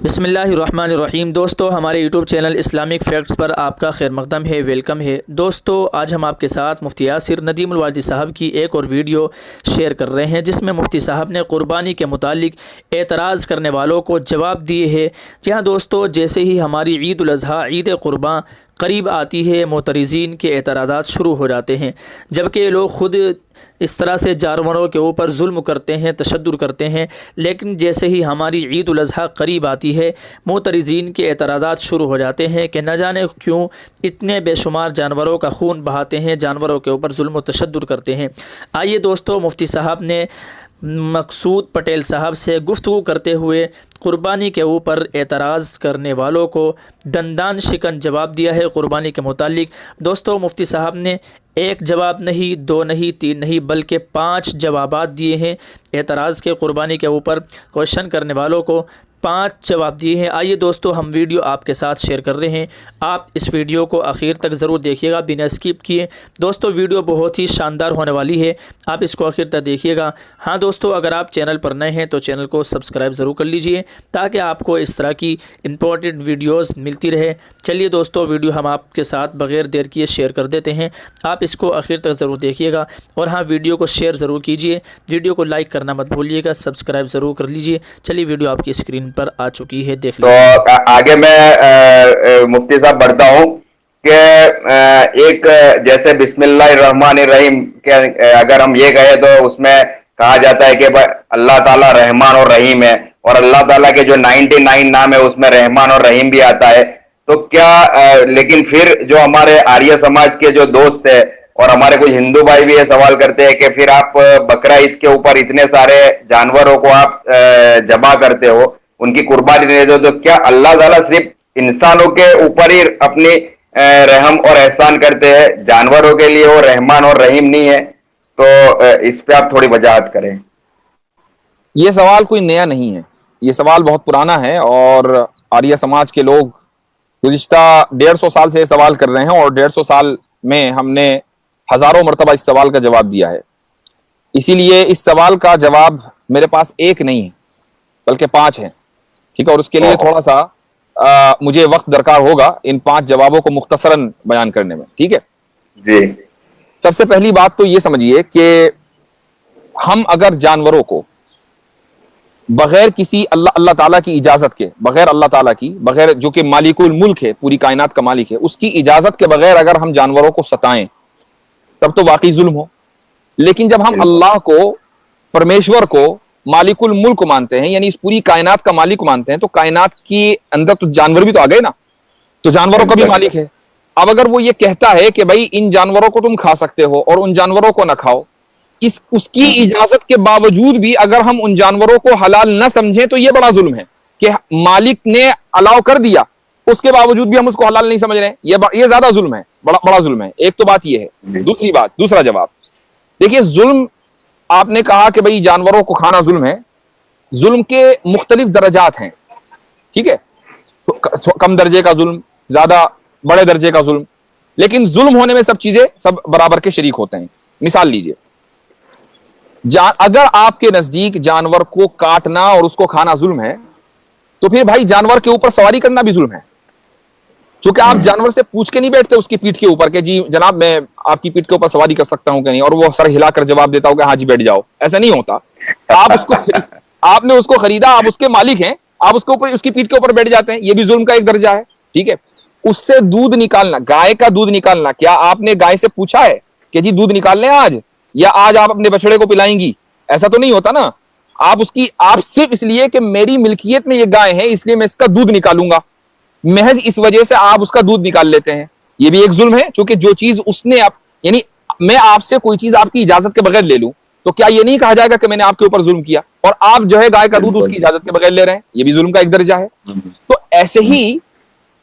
बिस्मिल्लाहिर्रहमानिर्रहीम। दोस्तों, हमारे यूट्यूब चैनल इस्लामिक फैक्ट्स पर आपका खैर मकदम है, वेलकम है। दोस्तों, आज हम आपके साथ मुफ्ती यासिर नदीम अल वादी साहब की एक और वीडियो शेयर कर रहे हैं, जिसमें मुफ्ती साहब ने क़ुरबानी के मुतालिक एतराज़ करने वालों को जवाब दिए हैं। जी हाँ दोस्तों, जैसे ही हमारी ईद उल अज़हा ईद क़ुरबान करीब आती है, मोतरज़ीन के एतराज़ात शुरू हो जाते हैं, जबकि ये लोग ख़ुद इस तरह से जानवरों के ऊपर जुल्म करते हैं, तशद्दुद करते हैं। लेकिन जैसे ही हमारी ईद उल अज़हा करीब आती है, मोतरज़ीन के एतराज़ात शुरू हो जाते हैं कि न जाने क्यों इतने बेशुमार जानवरों का खून बहाते हैं, जानवरों के ऊपर जुल्म व तशद्दुद करते हैं। आइए दोस्तों, मुफ्ती साहब ने मकसूद पटेल साहब से गुफ्तगू करते हुए क़ुरबानी के ऊपर एतराज़ करने वालों को दंदान शिकन जवाब दिया है क़ुरबानी के मुतालिक। दोस्तों, मुफ्ती साहब ने एक जवाब नहीं, दो नहीं, तीन नहीं, बल्कि 5 जवाबात दिए हैं एतराज़ के क़ुरबानी के ऊपर क्वेश्चन करने वालों को 5 जवाब दिए हैं। आइए दोस्तों, हम वीडियो आपके साथ शेयर कर रहे हैं, आप इस वीडियो को आखिर तक ज़रूर देखिएगा बिना स्किप किए। दोस्तों, वीडियो बहुत ही शानदार होने वाली है, आप इसको आखिर तक देखिएगा। हाँ दोस्तों, अगर आप चैनल पर नए हैं तो चैनल को सब्सक्राइब ज़रूर कर लीजिए, ताकि आपको इस तरह की इंपॉर्टेंट वीडियोज़ मिलती रहे। चलिए दोस्तों, वीडियो हम आपके साथ बग़ैर देर किए शेयर कर देते हैं, आप इसको आखिर तक ज़रूर देखिएगा। और हाँ, वीडियो को शेयर ज़रूर कीजिए, वीडियो को लाइक करना मत भूलिएगा, सब्सक्राइब ज़रूर कर लीजिए। चलिए, वीडियो आपकी स्क्रीन पर आ चुकी है, देख लीजिए। तो आगे मैं मुफ्ती साहब बढ़ता हूँ कि एक जैसे बिस्मिल्लाहिर्रहमानिर्रहीम के अगर हम ये कहें तो उसमें कहा जाता है कि अल्लाह ताला रहमान और रहीम है, और अल्लाह ताला के जो 99 नाम है उसमें रहमान और रहीम भी आता है। तो क्या लेकिन फिर जो हमारे आर्य समाज के जो दोस्त है और हमारे कुछ हिंदू भाई भी ये सवाल करते हैं कि फिर आप बकरा ईद के ऊपर इतने सारे जानवरों को आप जमा करते हो, उनकी कुर्बानी देते हो, तो क्या अल्लाह ताला सिर्फ इंसानों के ऊपर ही अपनी रहम और एहसान करते हैं, जानवरों के लिए वो रहमान और रहीम नहीं है? तो इस पे आप थोड़ी वजाहत करें। ये सवाल कोई नया नहीं है, ये सवाल बहुत पुराना है और आर्य समाज के लोग गुज़िश्ता 150 साल से सवाल कर रहे हैं, और 150 साल में हमने हजारों मरतबा इस सवाल का जवाब दिया है। इसीलिए इस सवाल का जवाब मेरे पास एक नहीं है बल्कि 5 है, ठीक है। और उसके लिए थोड़ा सा मुझे वक्त दरकार होगा इन 5 जवाबों को मुख्तसरन बयान करने में, ठीक है जी। सबसे पहली बात तो ये समझिए कि हम अगर जानवरों को बगैर किसी अल्लाह ताला की इजाजत के, बगैर अल्लाह ताला की, बगैर जो कि मालिकुल मुल्क है, पूरी कायनात का मालिक है, उसकी इजाजत के बगैर अगर हम जानवरों को सताएं तब तो वाकई जुल्म हो। लेकिन जब हम अल्लाह को, परमेश्वर को मालिकुल मुल्क मानते हैं, यानी इस पूरी कायनात का मालिक मानते हैं, तो कायनात के अंदर तो जानवर भी तो आ गए ना, तो जानवरों का भी मालिक है। अब अगर वो ये कहता है कि भाई इन जानवरों को तुम खा सकते हो और उन जानवरों को ना खाओ, इस उसकी इजाजत के बावजूद भी अगर हम उन जानवरों को हलाल न समझें तो ये बड़ा जुल्म है कि मालिक ने अलाउ कर दिया, उसके बावजूद भी हम उसको हलाल नहीं समझ रहे हैं। ये ज्यादा जुल्म है, बड़ा जुल्म है। एक तो बात ये है। दूसरी बात, दूसरा जवाब देखिए, जुल्म आपने कहा कि भाई जानवरों को खाना जुल्म है। जुल्म के मुख्तलिफ दर्जात हैं, ठीक है, कम दर्जे का जुल्म, ज्यादा बड़े दर्जे का जुल्म, लेकिन जुल्म होने में सब चीजें सब बराबर के शरीक होते हैं। मिसाल लीजिए, अगर आपके नजदीक जानवर को काटना और उसको खाना जुल्म है, तो फिर भाई जानवर के ऊपर सवारी करना भी जुल्म है। क्योंकि आप जानवर से पूछ के नहीं बैठते उसकी पीठ के ऊपर कि जी जनाब मैं आपकी पीठ के ऊपर सवारी कर सकता हूं कि नहीं, और वो सर हिलाकर जवाब देता होगा हाँ जी बैठ जाओ। ऐसा नहीं होता। आप उसको आपने उसको खरीदा, आप उसके मालिक हैं, आप उसके ऊपर, उसकी पीठ के ऊपर बैठ जाते हैं, ये भी जुल्म का एक दर्जा है, ठीक है। उससे दूध निकालना, गाय का दूध निकालना, क्या आपने गाय से पूछा है कि जी दूध निकाल लें आज, या आज आप अपने बछड़े को पिलाएंगी? ऐसा तो नहीं होता ना। आप सिर्फ इसलिए कि मेरी मिल्कियत में ये गाय है इसलिए मैं इसका दूध निकालूंगा, महज इस वजह से आप उसका दूध निकाल लेते हैं। ये भी एक जुल्म है, क्योंकि जो चीज उसने यानी मैं आपसे कोई चीज आपकी इजाजत के बगैर ले लूं तो क्या ये नहीं कहा जाएगा कि मैंने आपके ऊपर जुल्म किया? और आप जो है गाय का दूध उसकी इजाजत के बगैर ले रहे हैं, ये भी जुल्म का एक दर्जा है। तो ऐसे ही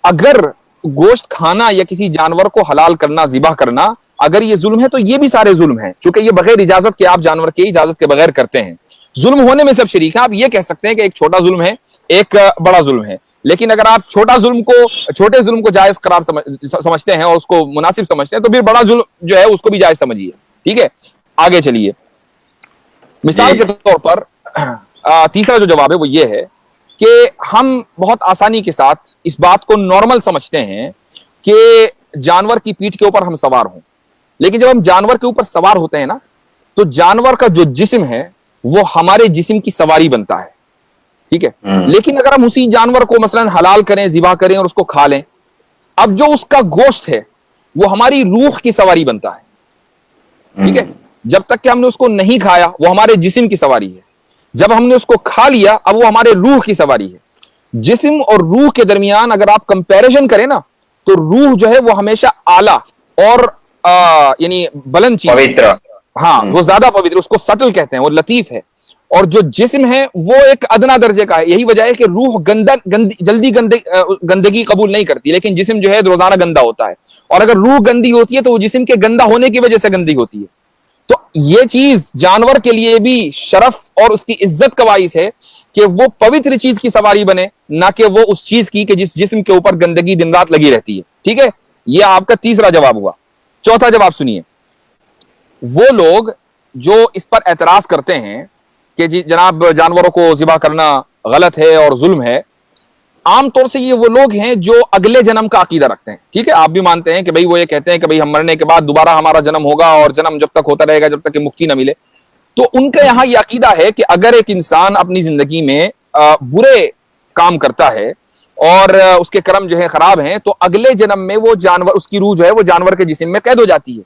अगर गोश्त खाना या किसी जानवर को हलाल करना, जिबा करना, अगर ये जुल्म है तो ये भी सारे जुल्म हैं, क्योंकि ये बगैर इजाजत के आप जानवर की इजाजत के बगैर करते हैं। जुल्म होने में सब शरीक है। आप ये कह सकते हैं कि एक छोटा जुल्म है, एक बड़ा जुल्म है, लेकिन अगर आप छोटे जुल्म को जायज करार समझते हैं और उसको मुनासिब समझते हैं, तो फिर बड़ा जुल्म जो है उसको भी जायज समझिए, ठीक है। आगे चलिए, मिसाल के तौर पर तीसरा जो जवाब है वो ये है कि हम बहुत आसानी के साथ इस बात को नॉर्मल समझते हैं कि जानवर की पीठ के ऊपर हम सवार हों, लेकिन जब हम जानवर के ऊपर सवार होते हैं ना, तो जानवर का जो जिस्म है वो हमारे जिस्म की सवारी बनता है, ठीक है। लेकिन अगर हम उसी जानवर को मसलन हलाल करें, ज़िबा करें और उसको खा लें, अब जो उसका गोश्त है वो हमारी रूह की सवारी बनता है, ठीक है। जब तक कि हमने उसको नहीं खाया वो हमारे जिस्म की सवारी है, जब हमने उसको खा लिया अब वो हमारे रूह की सवारी है। जिस्म और रूह के दरमियान अगर आप कंपैरिजन करें ना, तो रूह जो है वो हमेशा आला और यानी बुलंद चीज, पवित्र, हाँ वो ज्यादा पवित्र, उसको सटल कहते हैं, वो लतीफ है। और जो जिस्म है वो एक अदना दर्जे का है। यही वजह है कि रूह जल्दी गंदगी कबूल नहीं करती, लेकिन जिस्म जो है रोजाना गंदा होता है। और अगर रूह गंदी होती है तो वो जिस्म के गंदा होने की वजह से गंदी होती है। तो ये चीज जानवर के लिए भी शरफ और उसकी इज्जत का बाइस है कि वो पवित्र चीज की सवारी बने, ना कि वो उस चीज की कि जिस जिस्म के ऊपर गंदगी दिन रात लगी रहती है, ठीक है। ये आपका तीसरा जवाब हुआ। चौथा जवाब सुनिए। वो लोग जो इस पर एतराज करते हैं कि जी जनाब जानवरों को ज़िबा करना गलत है और जुल्म है, आमतौर से ये वो लोग हैं जो अगले जन्म का अकीदा रखते हैं, ठीक है। आप भी मानते हैं कि भाई वो ये कहते हैं कि भाई हम मरने के बाद दोबारा हमारा जन्म होगा और जन्म जब तक होता रहेगा जब तक कि मुक्ति ना मिले। तो उनका यहाँ ये अकीदा है कि अगर एक इंसान अपनी जिंदगी में बुरे काम करता है और उसके कर्म जो है खराब हैं, तो अगले जन्म में वो जानवर, उसकी रूह जो है वो जानवर के जिस्म में कैद हो जाती है,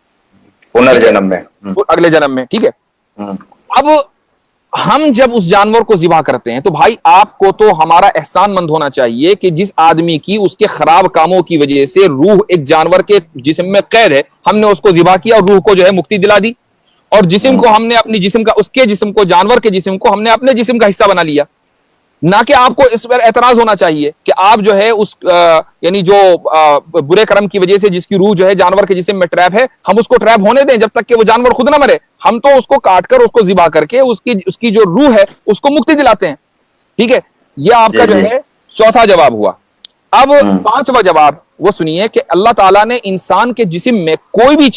पुनर्जन्म में, अगले जन्म में, ठीक है। अब हम जब उस जानवर को ज़िबा करते हैं तो भाई आपको तो हमारा एहसानमंद होना चाहिए कि जिस आदमी की उसके खराब कामों की वजह से रूह एक जानवर के जिस्म में कैद है, हमने उसको ज़िबा किया और रूह को जो है मुक्ति दिला दी, और जिस्म को हमने अपनी जिस्म का, उसके जिस्म को, जानवर के जिस्म को हमने अपने जिस्म का हिस्सा बना लिया। ना कि आपको इस पर एतराज होना चाहिए कि आप जो है उस यानी जो बुरे कर्म की वजह से जिसकी रूह जो है जानवर के जिस्म में ट्रैप है, हम उसको ट्रैप होने दें जब तक कि वो जानवर खुद ना मरे। हम तो उसको काट कर, उसको ज़िबा करके उसकी जो रूह है उसको मुक्ति दिलाते हैं, ठीक है। ये आपका जो है चौथा जवाब हुआ। अब पांचवा जवाब वो सुनिए कि अल्लाह ताला ने इंसान के जिस्म में कोई भी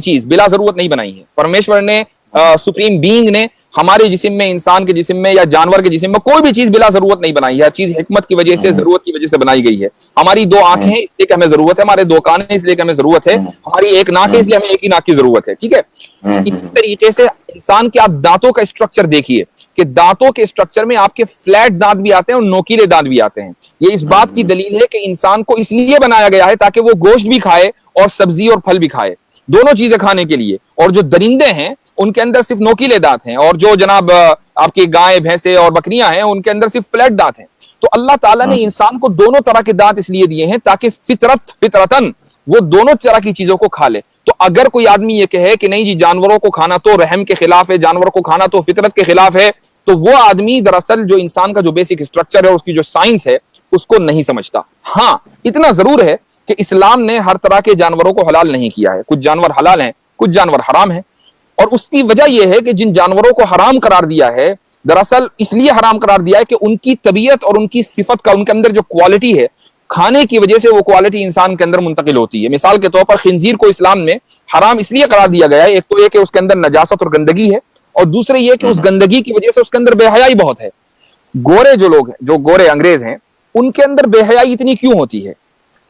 चीज बिला जरूरत नहीं बनाई है। परमेश्वर ने, सुप्रीम बीइंग ने हमारे जिस्म में, इंसान के जिस्म में या जानवर के जिस्म में कोई भी चीज बिला जरूरत नहीं बनाई है। हर चीज हिकमत की वजह से, जरूरत की वजह से बनाई गई है। हमारी दो आंखें हैं इसलिए कि हमें जरूरत है, हमारे दो कान हैं इसलिए कि हमें जरूरत है, हमारी एक नाक है इसलिए हमें एक ही नाक की जरूरत है, ठीक है। इसी तरीके से इंसान के आप दांतों का स्ट्रक्चर देखिए कि दांतों के स्ट्रक्चर में आपके फ्लैट दांत भी आते हैं और नोकीले दांत भी आते हैं। ये इस बात की दलील है कि इंसान को इसलिए बनाया गया है ताकि वो गोश्त भी खाए और सब्जी और फल भी खाए, दोनों चीजें खाने के लिए। और जो दरिंदे हैं उनके अंदर सिर्फ नोकीले दांत हैं, और जो जनाब आपकी गाय, भैंसे और बकरियां हैं उनके अंदर सिर्फ फ्लैट दांत हैं। तो अल्लाह ताला ने इंसान को दोनों तरह के दांत इसलिए दिए हैं ताकि फितरतन वो दोनों तरह की चीजों को खा ले। तो अगर कोई आदमी ये कहे कि नहीं जी जानवरों को खाना तो रहम के खिलाफ है, जानवरों को खाना तो फितरत के खिलाफ है, तो वो आदमी दरअसल जो इंसान का जो बेसिक स्ट्रक्चर है, उसकी जो साइंस है, उसको नहीं समझता। हाँ, इतना जरूर है कि इस्लाम ने हर तरह के जानवरों को हलाल नहीं किया है। कुछ जानवर हलाल हैं, कुछ जानवर हराम हैं। और उसकी वजह यह है कि जिन जानवरों को हराम करार दिया है, दरअसल इसलिए हराम करार दिया है कि उनकी तबीयत और उनकी सिफत का, उनके अंदर जो क्वालिटी है, खाने की वजह से वो क्वालिटी इंसान के अंदर मुंतकिल होती है। मिसाल के तौर पर खिंजीर को इस्लाम में हराम इसलिए करार दिया गया है, एक तो यह कि उसके अंदर नजासत और गंदगी है, और दूसरे ये कि उस गंदगी की वजह से उसके अंदर बेहयाई बहुत है। गोरे जो लोग हैं, जो गोरे अंग्रेज हैं, उनके अंदर बेहयाई इतनी क्यों होती है?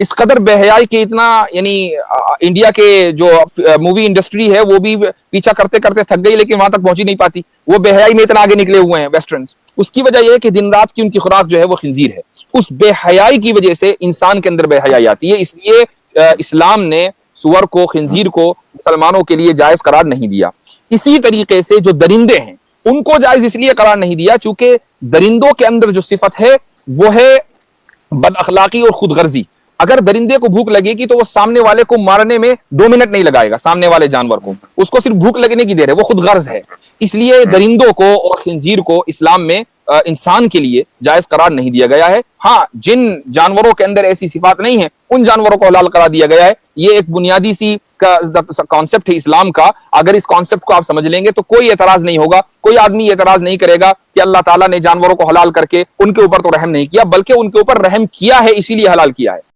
इस कदर बेहयाई के इतना, यानी इंडिया के जो मूवी इंडस्ट्री है वो भी पीछा करते करते थक गई, लेकिन वहां तक पहुंच ही नहीं पाती। वो बेहयाई में इतना आगे निकले हुए हैं वेस्टर्न्स। उसकी वजह यह है कि दिन रात की उनकी खुराक जो है वो खिंजीर है। उस बेहयाई की वजह से इंसान के अंदर बेहयाई आती है। इसलिए इस्लाम ने सुअर को, खिंजीर को मुसलमानों के लिए जायज करार नहीं दिया। इसी तरीके से जो दरिंदे हैं उनको जायज इसलिए करार नहीं दिया चूंकि दरिंदों के अंदर जो सिफत है वो है बदअखलाकी और खुदगर्जी। अगर दरिंदे को भूख लगेगी तो वो सामने वाले को मारने में 2 मिनट नहीं लगाएगा। सामने वाले जानवर को, उसको सिर्फ भूख लगने की देर है, वो खुद गर्ज है। इसलिए दरिंदों को और खिंजीर को इस्लाम में इंसान के लिए जायज करार नहीं दिया गया है। हाँ, जिन जानवरों के अंदर ऐसी सिफात नहीं है उन जानवरों को हलाल करार दिया गया है। ये एक बुनियादी सी कॉन्सेप्ट है इस्लाम का। अगर इस कॉन्सेप्ट को आप समझ लेंगे तो कोई एतराज नहीं होगा, कोई आदमी एतराज नहीं करेगा कि अल्लाह ताला ने जानवरों को हलाल करके उनके ऊपर तो रहम नहीं किया, बल्कि उनके ऊपर रहम किया है, इसीलिए हलाल किया है।